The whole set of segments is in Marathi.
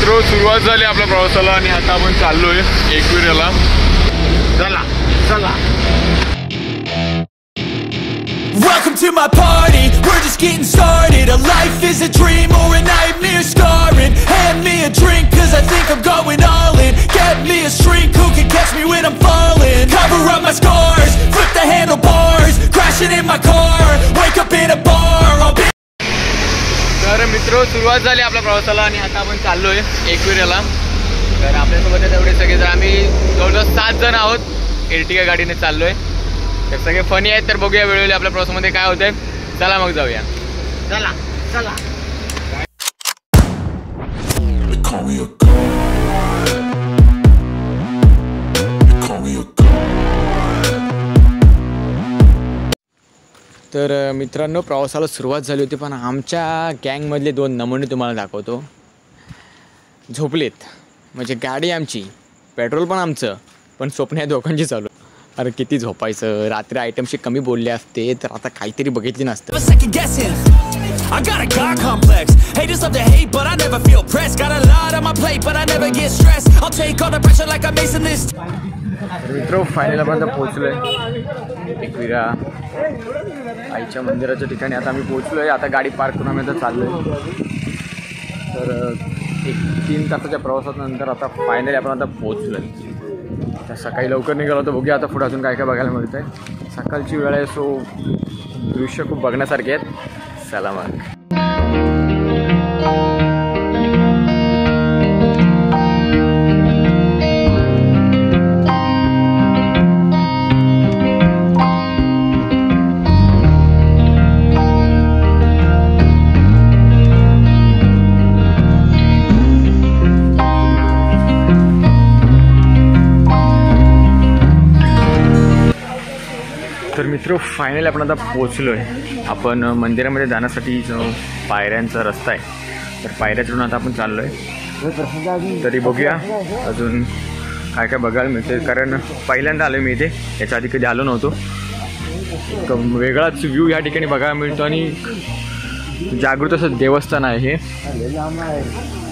मित्र सुरुवात झाली आपल्या प्रवासाला आणि आता आपण चाललोय एकविराला. चला चला. Welcome to my party, we're just getting started. A life is a dream or a nightmare scarring. Hand me a drink cause I think I'm going all in. Get me a shrink who can catch me when I'm falling. Cover up my scars, flip the handlebars. Crashing in my car, wake up in a bar. I'll be. तर मित्र सुरुवात झाली आपल्या प्रवासाला आणि आता आपण चाललोय एकविराला. तर आपल्यासोबत तेवढे सगळे जर आम्ही जवळजवळ 7 जण आहोत. एर्टिगा गाडीने चाललोय. तर सगळे फनी आहेत. तर बघूया वेळोवेळी आपल्या प्रवासामध्ये काय होतंय. चला मग जाऊया. चला चला. तर मित्रांनो प्रवासाला सुरुवात झाली होती पण आमच्या गँगमधले 2 नमुने तुम्हाला दाखवतो. झोपलेत. म्हणजे गाडी आमची, पेट्रोल पण आमचं, पण स्वप्न या दोघांची चालू. अरे किती झोपायचं. रात्री आयटमशी कमी बोलले असते तर आता काहीतरी बघितली नसतं. I got a God complex. Haters love to hate, but I never feel pressed. Got a lot on my plate, but I never get stressed. I'll take all the pressure like I'm Mason this. मित्र फायनल आपण पोहोचलोय एकविरा आईच्या मंदिराच्या ठिकाणी. आता आम्ही पोहोचलोय. आता गाडी पार्क करून आम्ही आता चाललोय. तर 3 तासाच्या प्रवासानंतर आता फायनली आपण आता पोहोचलोय. तर सकाळी लवकर निघालो तर बघूया आता पुढे अजून काय काय बघायला मिळत आहे. सकाळची वेळ आहे सो दृश्य खूप बघण्यासारखे आहेत. चला मग. तर मित्र फायनली आपण आता पोहोचलो आहे. आपण मंदिरामध्ये जाण्यासाठी जो पायऱ्यांचा रस्ता आहे तर पायऱ्या चढून आता आपण चाललो आहे. तरी बघूया अजून काय काय बघायला मिळते. कारण पहिल्यांदा आलो मी इथे. याच्या आधी कधी आलो नव्हतो. एक वेगळाच व्ह्यू या ठिकाणी बघायला मिळतो आणि जागृत असं देवस्थान आहे हे.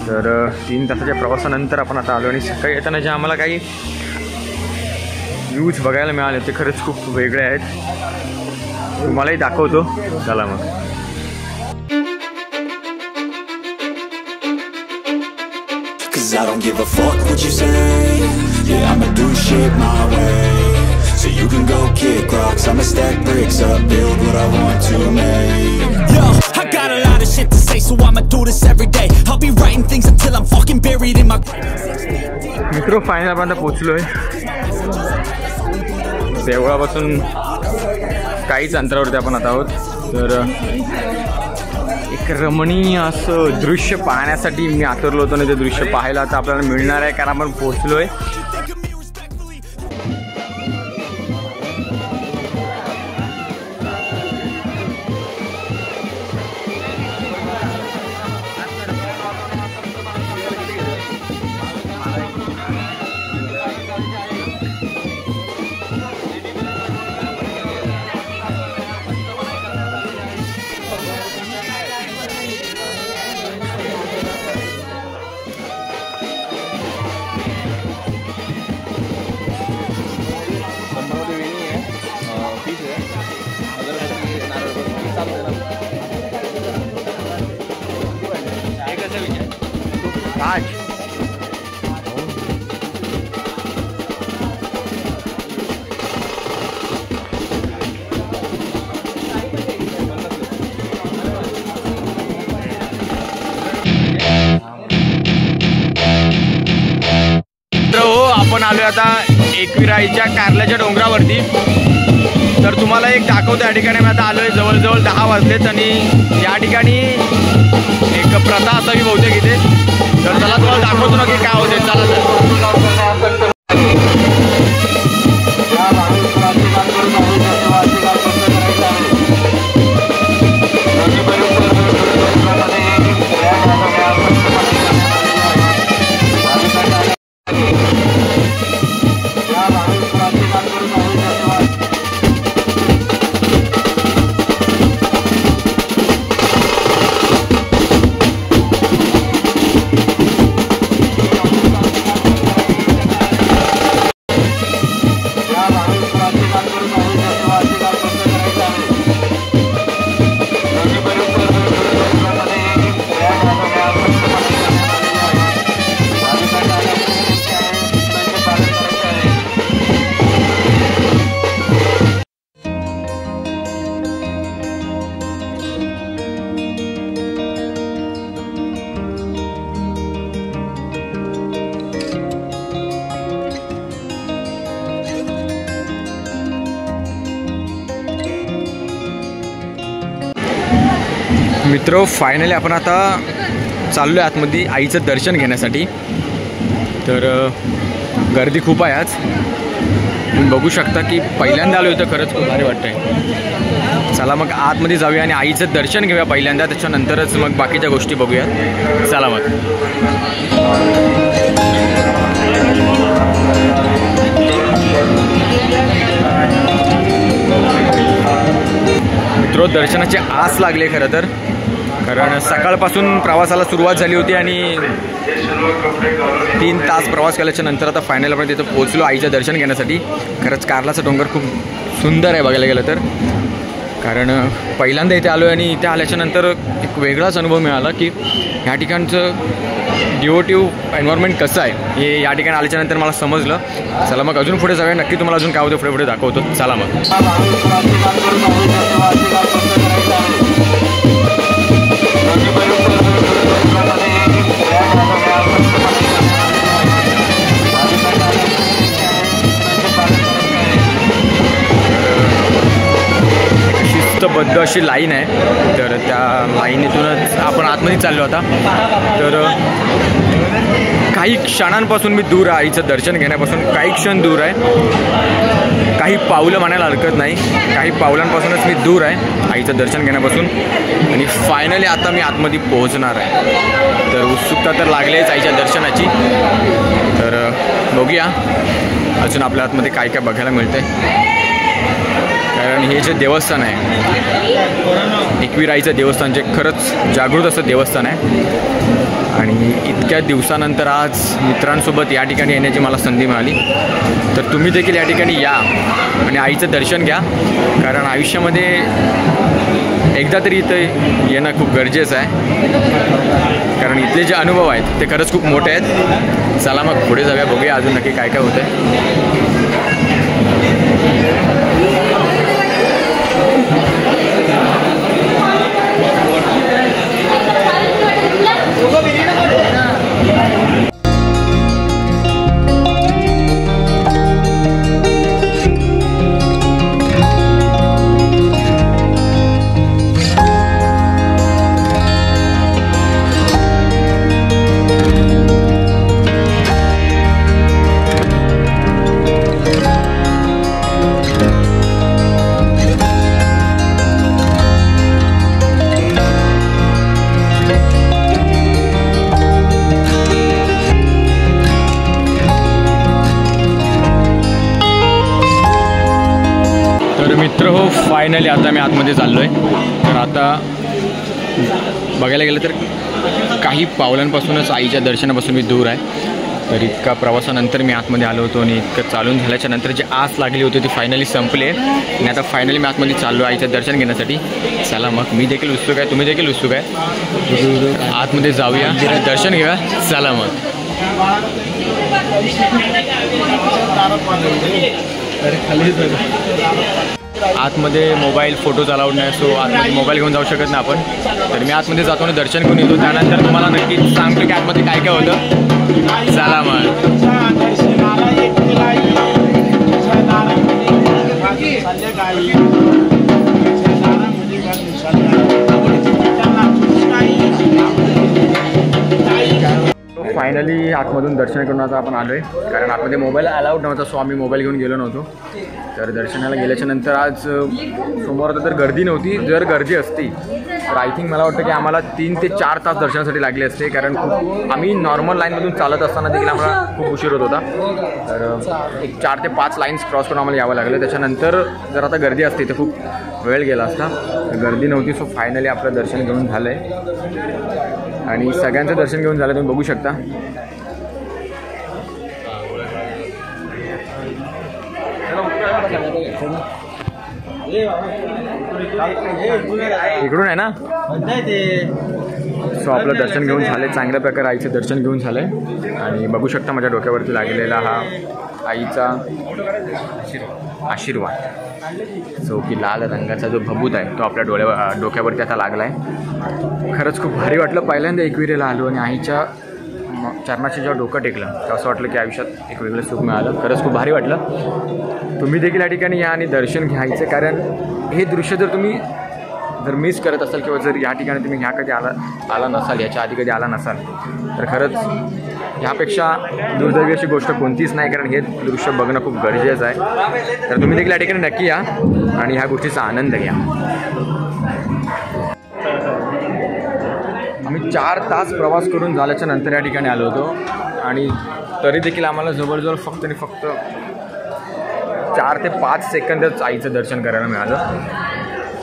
तर 3 तासाच्या प्रवासानंतर आपण आता आलो आणि सकाळी येताना जे आम्हाला काही व्ह्यूज बघायला मिळाले ते खरंच खूप वेगळे आहेत. तुम्हालाही दाखवतो. चला मग. Cause I don't give a fuck what you say. Yeah, I'ma do shit my way. So you can go kick rocks, I'ma stack bricks up, build what I want to make. Yo, I got a lot of shit to say, so I'ma do this every day. I'll be writing things until I'm fucking buried in my. मित्र फायनल आपण आता पोहोचलोय. देवळापासून काहीच अंतरावरती आपण आता आहोत. तर एक रमणीय असं दृश्य पाहण्यासाठी मी आतुरलो होतो आणि ते दृश्य पाहायला आता आपल्याला मिळणार आहे कारण आपण पोहोचलोय. आपण आलोय आता एकविराईच्या कारल्याच्या डोंगरावरती. तर तुम्हाला एक दाखवतो. या ठिकाणी मी आता आलोय. जवळजवळ 10 वाजलेत आणि या ठिकाणी एक प्रथा असावी बहुतेक इथे. तर चला तुम्हाला दाखवतो ना की काय होते. चला मित्र फायनली आपण आता चाललो आहे आतमध्ये आईचं दर्शन घेण्यासाठी. तर गर्दी खूप आहे आज, तुम्ही बघू शकता की पहिल्यांदा आलो इथं, खरंच खूप भारी वाटतंय. चला मग आतमध्ये जाऊया आणि आईचं दर्शन घेऊया पहिल्यांदा, त्याच्यानंतरच मग बाकीच्या गोष्टी बघूया. चला मग. मित्र दर्शनाची आस लागली खरं तर, कारण सकाळपासून प्रवासाला सुरुवात झाली होती आणि 3 तास प्रवास केल्याच्या नंतर आता फायनल आपण तिथं पोहोचलो आईचं दर्शन घेण्यासाठी. खरंच कारलाचं डोंगर खूप सुंदर आहे बघायला गेलं तर, कारण पहिल्यांदा इथे आलो आहे आणि इथे आल्याच्यानंतर एक वेगळाच अनुभव मिळाला की ह्या ठिकाणचं डिओटिव्ह एन्व्हायरमेंट कसं आहे हे या ठिकाणी आल्याच्यानंतर मला समजलं. चला मग अजून पुढे जाऊया, नक्की तुम्हाला अजून काय होतं पुढे पुढे दाखवतो. चला मग. शिस्तबद्ध अशी लाईन आहे, तर त्या लाईनीतूनच आपण आतमध्ये चाललो आता. तर काही क्षणांपासून मी दूर आहे आईचं दर्शन घेण्यापासून, काही क्षण दूर आहे, काही पावलं म्हणायला हरकत नाही, काही पावलांपासूनच मी दूर आहे आईचं दर्शन घेण्यापासून. आणि फायनली आता मी आतमध्ये पोहोचणार आहे. तर उत्सुकता तर लागलीच आईच्या दर्शनाची. तर बघूया अजून आपल्या आतमध्ये काय काय बघायला मिळतंय. कारण हे जे देवस्थान आहे एकविराईचं देवस्थान, जे खरंच जागृत असं देवस्थान आहे. आणि इतक्या दिवसानंतर आज मित्रांसोबत या ठिकाणी येण्याची मला संधी मिळाली. तर तुम्ही देखील या ठिकाणी या आणि आईचं दर्शन घ्या, कारण आयुष्यामध्ये एकदा तरी इथं येणं खूप गरजेचं आहे. कारण इथले जे अनुभव आहेत ते खरंच खूप मोठे आहेत. चला मग पुढे जाऊया, बघूया अजून नक्की काय काय होतं आहे. मित्र हो, फायनली आता मी आतमध्ये चाललो आहे. तर आता बघायला गेलं तर काही पावलांपासूनच आईच्या दर्शनापासून मी दूर आहे. तर इतका प्रवासानंतर मी आतमध्ये आलो होतो आणि इतकं चालून झाल्याच्या नंतर जी आस लागली होती ती फायनली संपली आहे. आणि आता फायनली मी आतमध्ये चाललो आहे आईचं दर्शन घेण्यासाठी. चला मग, मी देखील उत्सुक आहे, तुम्ही देखील उत्सुक आहे. आतमध्ये जाऊया, दर्शन घेऊया. चला मग. आतमध्ये मोबाईल फोटोज अलाउड नाही, सो आतमध्ये मोबाईल घेऊन जाऊ शकत नाही आपण. तर मी आतमध्ये जातो आणि दर्शन घेऊन येतो, त्यानंतर तुम्हाला नक्कीच सांगतो की आतमध्ये काय काय होतं. चला मग. फायनली आतमधून दर्शन करून आता आपण आलो आहे, कारण आतमध्ये मोबाईल अलाउड नव्हता, सो आम्ही मोबाईल घेऊन गेलो नव्हतो. तर दर्शनाला गेल्याच्या नंतर आज सोमवार होतं तर गर्दी नव्हती. जर गर्दी असती तर आय थिंक मला वाटतं की आम्हाला 3 ते 4 तास दर्शनासाठी लागले असते, कारण आम्ही नॉर्मल लाईनमधून चालत असताना देखील आम्हाला खूप उशीर होत होता. तर एक 4 ते 5 लाईन्स क्रॉस करून आम्हाला यावं लागलं. त्याच्यानंतर जर आता गर्दी असते तर खूप वेळ गेला असता. गर्दी नव्हती, सो फायनली आपलं दर्शन घेऊन झालं आहे आणि सगळ्यांचं दर्शन घेऊन झालं, तुम्ही बघू शकता. इकडून आहे ना. सो आपलं दर्शन घेऊन झाले, चांगल्या प्रकारे आईचं दर्शन घेऊन झालं आहे. आणि बघू शकता माझ्या डोक्यावरती लागलेला हा आईचा आशीर्वाद, जो की लाल रंगाचा जो भभूत आहे तो आपल्या डोक्यावरती आता लागला आहे. खरंच खूप भारी वाटलं. पहिल्यांदा एकविरेला आलो आणि आईच्या चरणाशी जेव्हा डोकं टेकलं तर असं वाटलं की आयुष्यात एक वेगळं सुख मिळालं. खरंच खूप भारी वाटलं. तुम्ही देखील या ठिकाणी या आणि दर्शन घ्यायचं, कारण हे दृश्य जर तुम्ही जर मिस करत असाल किंवा जर या ठिकाणी तुम्ही ह्या कधी आला नसाल, याच्या आधी कधी आला नसाल, तर खरंच ह्यापेक्षा दुर्दैवी अशी गोष्ट कोणतीच नाही, कारण हे दृश्य बघणं खूप गरजेचं आहे. तर तुम्ही देखील या ठिकाणी नक्की या आणि ह्या गोष्टीचा आनंद घ्या. आम्ही 4 तास प्रवास करून झाल्याच्या नंतर या ठिकाणी आलो होतो आणि तरी देखील आम्हाला जवळजवळ फक्त आणि फक्त 4 ते 5 सेकंदच आईचं दर्शन करायला मिळालं.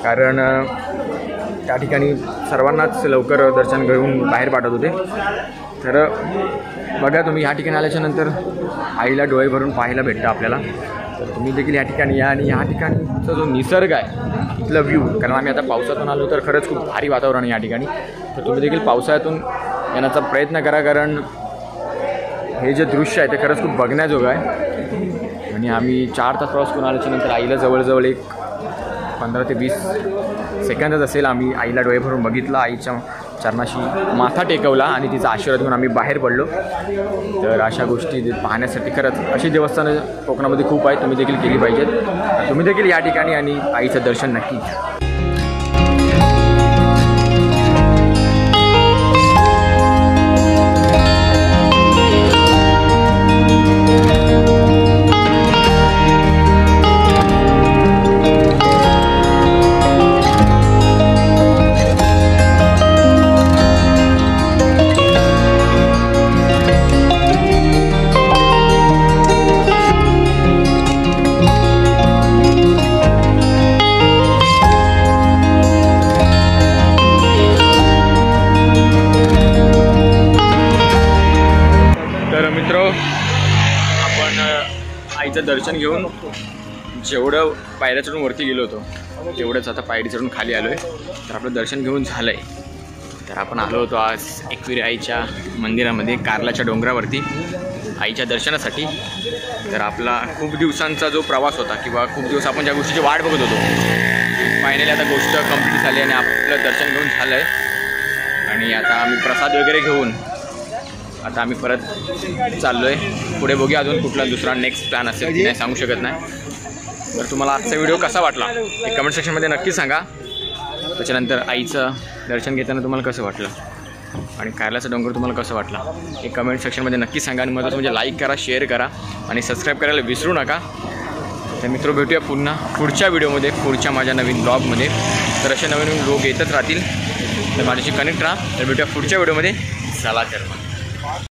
कारण त्या ठिकाणी सर्वांनाच लवकर दर्शन घेऊन बाहेर पाठवत होते. तर बघा तुम्ही ह्या ठिकाणी आल्याच्या नंतर आईला डोळे भरून पाहायला भेटतं आपल्याला. तर तुम्ही देखील या ठिकाणी या आणि ह्या ठिकाणचा जो निसर्ग आहे, इथलं व्ह्यू, कारण आम्ही आता पावसातून आलो तर खरंच खूप भारी वातावरण आहे या ठिकाणी. तर तुम्ही देखील पावसाळ्यातून येण्याचा प्रयत्न करा, कारण हे जे दृश्य आहे ते खरंच खूप बघण्याजोगं आहे. आणि आम्ही 4 तास प्रवास करून आल्याच्या नंतर आईला जवळजवळ एक 15 ते 20 सेकंदच असेल आम्ही आईला डोळे भरून बघितलं, आईच्या चरणाशी माथा टेकवला आणि तिचा आशीर्वाद घेऊन आम्ही बाहेर पडलो. तर अशा गोष्टी पाहण्यासाठी खरंच अशी देवस्थानं कोकणामध्ये खूप आहेत, तुम्ही देखील केली पाहिजेत. तुम्ही देखील या ठिकाणी आणि आईचं दर्शन नक्की घ्या. आईचं दर्शन घेऊन जेवढं पायऱ्या चढून वरती गेलो होतो तेवढंच आता पायरी चढून खाली आलो आहे. तर आपलं दर्शन घेऊन झालं आहे. तर आपण आलो होतो आज एकविरी आईच्या मंदिरामध्ये कारल्याच्या डोंगरावरती आईच्या दर्शनासाठी. तर आपला खूप दिवसांचा जो प्रवास होता किंवा खूप दिवस आपण ज्या गोष्टीची वाट बघत होतो, फायनली आता गोष्ट कंप्लीट झाली आणि आपलं दर्शन घेऊन झालं आहे. आणि आता आम्ही प्रसाद वगैरे घेऊन आता आम्ही परत चाललो आहे. पुढे बघूया अजून कुठला दुसरा नेक्स्ट प्लॅन असेल की नाही सांगू शकत नाही. तर तुम्हाला आजचा व्हिडिओ कसा वाटला हे कमेंट सेक्शनमध्ये नक्की सांगा. त्याच्यानंतर आईचं दर्शन घेताना तुम्हाला कसं वाटलं आणि कारल्याचा डोंगर तुम्हाला कसं वाटला हे कमेंट सेक्शनमध्ये नक्की सांगा. आणि महत्त्वाचं म्हणजे लाईक करा, शेअर करा आणि सबस्क्राईब करायला विसरू नका. तर मित्र भेटूया पुन्हा पुढच्या व्हिडिओमध्ये, पुढच्या माझ्या नवीन ब्लॉगमध्ये. तर असे नवीन नवीन ब्लॉग येतच राहतील. तर माझ्याशी कनेक्ट राहा. तर भेटूया पुढच्या व्हिडिओमध्ये. चला तर मग.